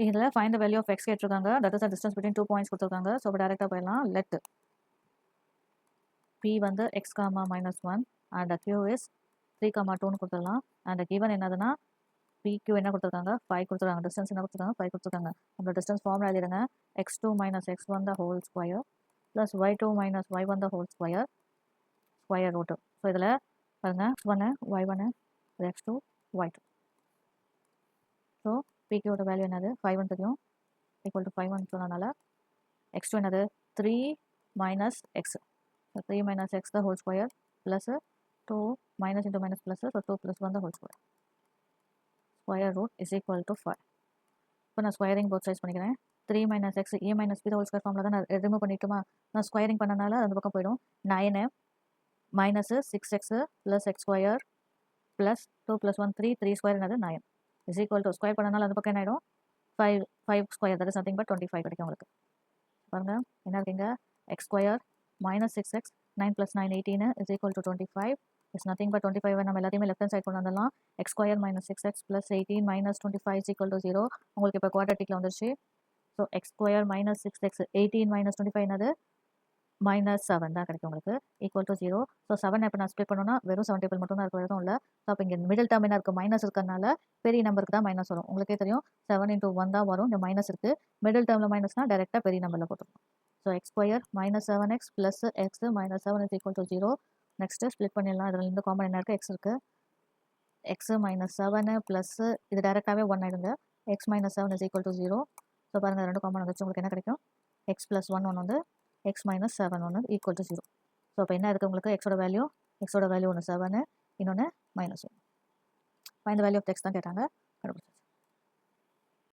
இதில் find the value of X கேட்டிருக்காங்க. That is the distance between 2 points கொடுத்துருக்காங்க. So இப்போ டேரெக்டாக போயிடலாம். லெட் பி வந்து X comma -1 and Q is 3,2ன்னு கொடுத்துடலாம். அண்ட் கிவன் என்னதுன்னா பிக்யூ என்ன கொடுத்துருக்காங்க 5 கொடுத்துருக்காங்க. டிஸ்டன்ஸ் என்ன கொடுத்துருக்காங்க 5 கொடுத்துருக்காங்க. நம்ம distance formula எழுதிடுங்க. x2 - x1 the whole square plus y2 - y1 the whole square square root. So இதில் பாருங்க x1 y1 x2 y2. So பிக்யூட value என்னது 5 தெரியும், ஈக்குவல் டு 5 சொன்னனால x2 என்னது 3 - x. So 3 - x the whole square plus 2 minus into minus plus, so 2 plus 1 the whole square. Square root is equal to 5. இப்போ நான் squaring both size பண்ணிக்கிறேன். 3 - x a - b the whole square formula தான் நான் remove பண்ணிட்டுமா, நான் squaring பண்ணனால அந்த பக்கம் போயிடும். 9 minus 6x plus x square plus 2 plus 1 3 square என்னது 9 is equal to ஸ்கொயர் பண்ணனால அந்த பக்கம் என்ன ஆயிடும் 5 square, that is nothing but 25 கிடைக்கும் உங்களுக்கு. பாருங்க என்ன இருக்கீங்க x square minus 6x 9 plus 9 18 is equal to 25 is nothing but 25. நம்ம எல்லாத்தையுமே லெஃப்ட் ஹேண்ட் சைடு கொண்டு வந்துடலாம். x square minus 6x plus 18 minus 25 is equal to 0. உங்களுக்கு இப்போ குவாட்ரட்டிக்ல வந்துருச்சு. So x square minus 6x 18 minus 25 என்னது -7 தான் கிடைக்கும் உங்களுக்கு, ஈக்குவல் டு 0. ஸோ 7 இப்போ நான் ஸ்ப்ளிட் பண்ணோன்னா வெறும் 7 டேபிள் மட்டும் தான் இருக்கும், எதுவும் இல்லை. ஸோ அப்போ இங்கே மிடில் டேர்ம் என்ன இருக்குது மைனஸ் இருக்கிறதுனால பெரிய நம்பருக்கு தான் மைனஸ் வரும். உங்களுக்கே தெரியும் 7 × 1 தான் வரும், இங்கே மைனஸ் இருக்குது. மிடில் டேர்மில் மைனஸ்னா டேரெக்டாக பெரிய நம்பரில் போட்டுருக்கோம். So x square -7x plus X -7 is equal to 0. Next split பண்ணிடலாம். இதில் இருந்து காமன் என்ன இருக்குது, எக்ஸ் இருக்குது. எக்ஸ் -7 ப்ளஸ் இது டேரெக்டாகவே 1 ஆயிடுங்க. X -7 is equal to 0. So பாருங்கள் ரெண்டு காமன் வந்துச்சு, உங்களுக்கு என்ன கிடைக்கும் எக்ஸ் ப்ளஸ் 1 ஒன்று வந்து x minus 7 ஒன்று ஈக்குவல் டு 0. ஸோ இப்போ என்ன இருக்குது உங்களுக்கு எக்ஸோட வேல்யூ ஒன்று 7, இன்னொன்று -1. Find the value of X தான் கேட்டாங்க, கண்டுபிடிச்சாச்சு.